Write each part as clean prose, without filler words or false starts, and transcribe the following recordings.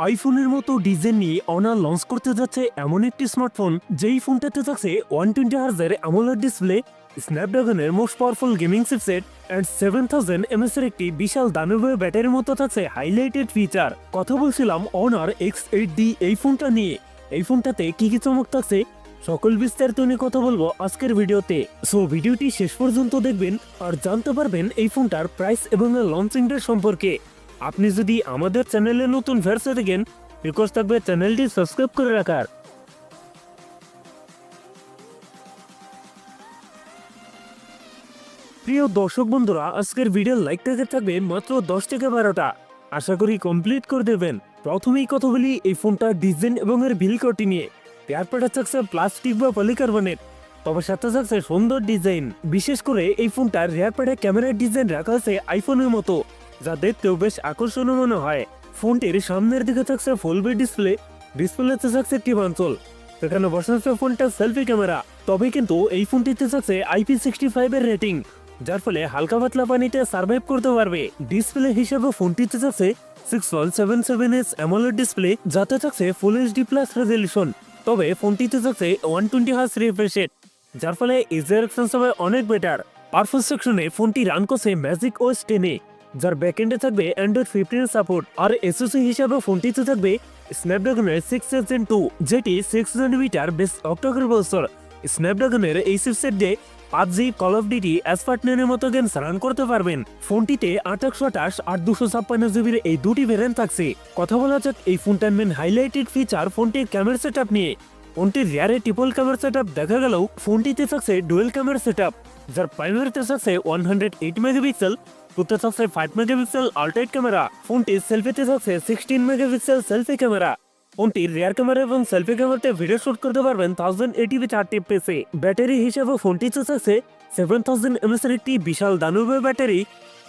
আইফোনের মতো ডিজাইন নিয়ে অনার লঞ্চ করতে যাচ্ছে এমন একটি স্মার্টফোন যেই ফোনটাতে থাকছে 120 হার্জের অ্যামোলেড ডিসপ্লে, স্ন্যাপড্রাগনের most powerful gaming chipset and 7000 mAh এর একটি বিশাল দানবীয় ব্যাটারির মতো থাকছে হাইলাইটেড ফিচার। কথা বলছিলাম অনার X8D এই ফোনটা নিয়ে। এই ফোনটাতে কি কি চমক থাকছে সকল বিস্তারিত নিয়ে কথা বলবো আজকের ভিডিওতে। সো ভিডিওটি শেষ পর্যন্ত দেখবেন আর জানতে পারবেন এই ফোনটার প্রাইস এবং লঞ্চিং ডেট সম্পর্কে। আপনি যদি আমাদের চ্যানেলে নতুন ভার্সে দেখেন, রিকোয়েস্ট থাকবে চ্যানেলটি সাবস্ক্রাইব করে রাখার। প্রিয় দর্শক বন্ধুরা, আজকের ভিডিওর লাইক টার্গেট থাকবে মাত্র 10 থেকে 12টা। আশা করি কমপ্লিট করে দেবেন। প্রথমেই কথা বলি এই ফোনটার ডিজাইন এবং এর বিল কোয়ালিটি নিয়ে। পেয়ারপাটা থাকছে প্লাস্টিক বা পলিকার্বনেট, তবে সাথে থাকছে সুন্দর ডিজাইন। বিশেষ করে এই ফোনটার রেয়ার প্যাডে ক্যামেরার ডিজাইন রাখা আছে আইফোনের মতো, যা দেখতেও বেশ আকর্ষণীয় মনে হয়। ফোনটির সামনের দিকে থাকছে ফুল বি ডিসপ্লেতে থাকছে একটি বাঞ্চল, সেখানে বসাচ্ছে ফোনটার সেলফি ক্যামেরা। তবে কিন্তু এই ফোনটিতে থাকছে IP65 এর রেটিং, যার ফলে হালকা পাতলা পানিতে সার্ভাইভ করতে পারবে। ডিসপ্লে হিসেবে ফোনটিতে থাকছে 6.77 অ্যামোলেড ডিসপ্লে, যাতে থাকছে ফুল HD+ রেজলিউশন। তবে ফোনটিতে থাকছে 120 হার্জ রিফ্রেশ রেট, যার ফলে ইউজার এক্সপিরিয়েন্স হবে অনেক বেটার। পারফরম্যান্স সেকশনে ফোনটি রান করছে ম্যাজিক OS 10, যার ব্যাকএন্ডে থাকবে Android 15 সাপোর্ট। আর SoC হিসাবে ফোনটিতে থাকবে স্ন্যাপড্রাগনের 6 Gen 2, যেটি 6 nm বেস অক্টাকোর প্রসেসর। স্ন্যাপড্রাগনের এই চিপসেট দিয়ে PUBG, কল অফ ডিউটি, অ্যাসফাল্টের মতো গেমস রান করতে পারবেন। ফোনটিতে 828 আর 256 জিবির এই দুটি ভেরিয়েন্ট থাকছে। কথা বলা যাক এই ফোনটার মেন হাইলাইটেড ফিচার ফোনটির ক্যামেরা সেটআপ নিয়ে। ফোনটির রিয়ারে ট্রিপল ক্যামেরা সেটআপ দেখা গেলেও ফোনটিতে থাকছে ডুয়েল ক্যামেরা সেটআপ, যার প্রাইমারিতে থাকছে 108 মেগাপিক্সেল, টুতে থাকছে 5 মেগাপিক্সেল আল্ট্রাইট ক্যামেরা। ফোনটির সেলফিতে থাকছে 16 মেগাপিক্সেল সেলফি ক্যামেরা। ফোনটির রিয়ার ক্যামেরা এবং সেলফি ক্যামেরাতে ভিডিও শুট করতে পারবেন 1080p 30fps। ব্যাটারি হিসেবে ফোনটিতে থাকছে 7000 mAh এর একটি বিশাল দানবীয় ব্যাটারি,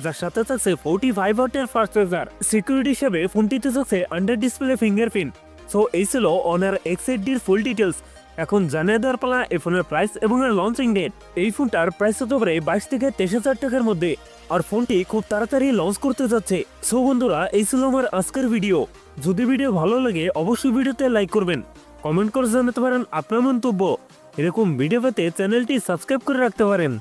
যার সাথে থাকছে 45 ওয়াটের ফাস্ট চার্জার। সিকিউরিটি হিসেবে ফোনটিতে থাকছে আন্ডার ডিসপ্লে ফিঙ্গারপ্রিন্ট। সো এই ছিল অনার X8D এর ফুল ডিটেলস। এখন জানিয়ে দেওয়ার পালা এই ফোনের প্রাইস এবং এর লঞ্চিং ডেট। এই ফোনটার প্রাইস হতে পারে 22 থেকে 23,000 টাকার মধ্যে, আর ফোনটি খুব তাড়াতাড়ি লঞ্চ করতে যাচ্ছে। সো বন্ধুরা, এই ছিল আমার আজকের ভিডিও। যদি ভিডিও ভালো লাগে অবশ্যই ভিডিওতে লাইক করবেন, কমেন্ট করে জানাতে পারেন আপনার মন্তব্য। এরকম ভিডিও পেতে চ্যানেলটি সাবস্ক্রাইব করে রাখতে পারেন।